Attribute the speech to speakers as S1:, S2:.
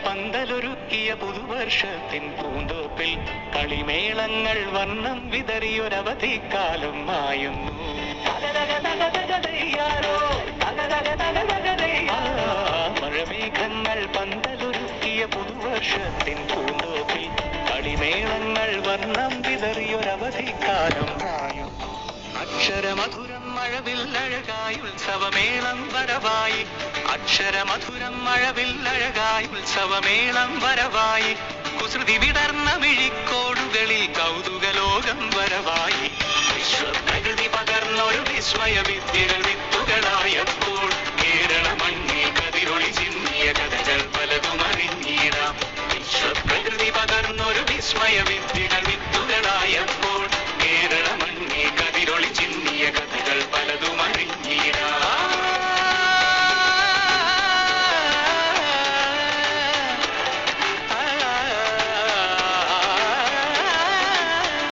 S1: പന്തലൊരുക്കിയ പുതുവർഷത്തിൻ പൂന്തോപ്പിൽ കളിമേളങ്ങൾ വർണ്ണം വിതറിയൊരവധിക്കാലം മായുന്നു. മഴമേഘങ്ങൾ പന്തലൊരുക്കിയ പുതുവർഷത്തിൻ പൂന്തോപ്പിൽ കളിമേളങ്ങൾ വർണ്ണം വിതറിയൊരവധിക്കാലം മായുന്നു. അക്ഷരമധുരം മഴവില്ലഴകായി ഉത്സവമേളം വരവായി. അക്ഷരമധുരം മഴവില്ലഴകായി ഉത്സവമേളം വരവായി. കുസൃതി വിടർന്ന മിഴിക്കോടുകളിൽ കൗതുകലോകം വരവായി. വിശ്വപ്രകൃതി പകർന്നൊരു വിസ്മയ വിദ്യകൾ വിത്തുകളായപ്പോൾ കേരള മണ്ണിൽ കതിരൊളി ചിന്നിയ കഥകൾ